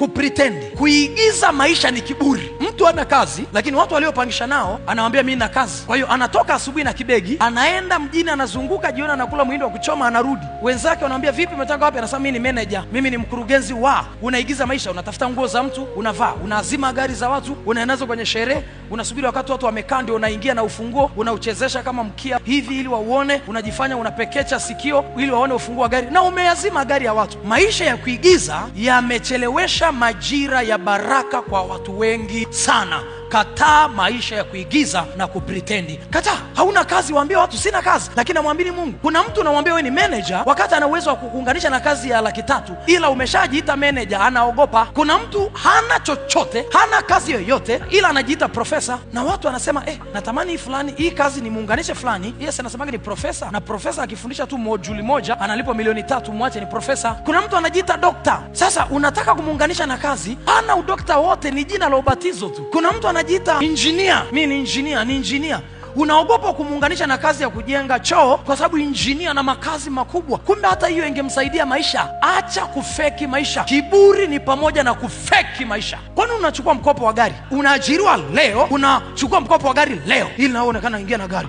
Kupretend, kuigiza maisha ni kiburi. Mtu ana kazi, lakini watu waliopangisha nao anamwambia mimi nina kazi. Kwa hiyo anatoka asubuhi na kibegi, anaenda mjini, anazunguka, jioni anakula muhindo wa kuchoma, anarudi. Wenzake wanamwambia vipi, umetoka wapi? Anasema mimi ni manager, mimi ni mkurugenzi wa. Unaigiza maisha, unatafuta nguo za mtu, unavaa, unaazima gari za watu, unaenazo kwenye sherehe, unasubiri wakati watu wamekaa ndio unaingia na ufunguo, unauchezesha kama mkia hivi ili wauone, unajifanya unapekecha sikio ili waone ufunguo wa gari, na umeazima gari ya watu. Maisha ya kuigiza yamechelewesha majira ya baraka kwa watu wengi sana. Kataa maisha ya kuigiza na kupretendi. Kataa. Hauna kazi, waambie watu sina kazi, lakini namwamini Mungu. Kuna mtu unamwambia wewe ni manager wakati ana uwezo wa kukuunganisha na kazi ya $300,000, ila umeshajiita manager, anaogopa. Kuna mtu hana chochote, hana kazi yoyote, ila anajiita profesa, na watu wanasema natamani fulani hii kazi ni muunganishe fulani. Yes, anasemaga ni profesa, na profesa akifundisha tu moduli moja analipwa $3,000,000, mwache ni profesa. Kuna mtu anajiita dokta. Sasa unataka kumuunganisha na kazi, hana udokta wote, ni jina la ubatizo tu. Kuna mtu anajiita engineer, mimi ni engineer. Unaogopa kumuunganisha na kazi ya kujenga choo kwa sababu engineer na makazi makubwa. Kumbe hata hiyo ingemsaidia maisha. Acha kufeki maisha. Kiburi ni pamoja na kufeki maisha. Kwani unachukua mkopo wa gari, unaajiriwa leo, unachukua mkopo wa gari leo ili naonekana ingia na gari.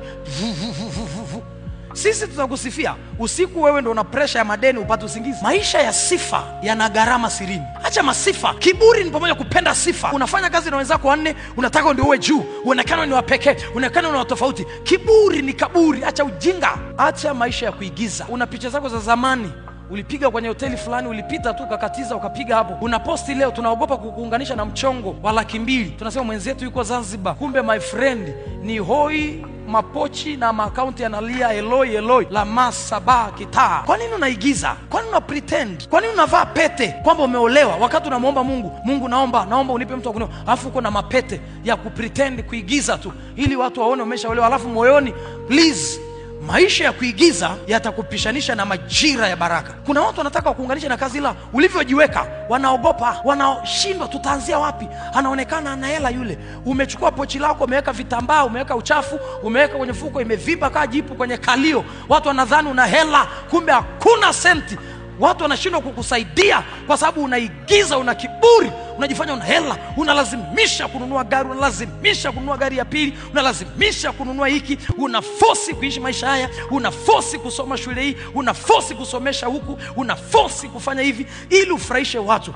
Sisi tutakusifia usiku, wewe ndo una pressure ya madeni upate usingizi. Maisha ya sifa yana gharama sirini. Acha masifa. Kiburi ni pamoja kupenda sifa. Unafanya kazi na wenzako wanne, unataka ndio uwe juu, uonekane ni wa pekee, uonekane ni wa tofauti. Kiburi ni kaburi. Acha ujinga. Acha maisha ya kuigiza. Una picha zako za zamani, ulipiga kwenye hoteli fulani, ulipita tu ukakatiza ukapiga hapo, unaposti leo. Tunaogopa kukuunganisha na mchongo wa $200,000. Tunasema mwenzetu yuko Zanzibar, kumbe my friend ni hoi mapochi na makaunti analia Eloi Eloi la masaba kitaa. Kwa nini unaigiza? Kwa nini una pretend? Kwa nini unavaa pete kwamba umeolewa wakati unamuomba Mungu, Mungu naomba unipe mtu wa kunioa, alafu uko na mapete ya kupretend, kuigiza tu ili watu waone umeshaolewa, alafu moyoni please. Maisha ya kuigiza yatakupishanisha na majira ya baraka. Kuna watu wanataka kuunganisha na kazi, ila ulivyojiweka wanaogopa, wanashindwa tutaanzia wapi. Anaonekana ana hela yule. Umechukua pochi lako, umeweka vitambaa, umeweka uchafu, umeweka kwenye fuko, imevimba kama jipu kwenye kalio. Watu wanadhani una hela, kumbe hakuna senti. Watu wanashindwa kukusaidia kwa sababu unaigiza, una kiburi, unajifanya una hela, unalazimisha kununua gari, unalazimisha kununua gari ya pili, unalazimisha kununua hiki, unaforce kuishi maisha haya, unaforce kusoma shule hii, unaforce kusomesha huku, unaforce kufanya hivi ili ufurahishe watu.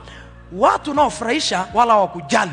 Watu unaofurahisha wala hawakujali.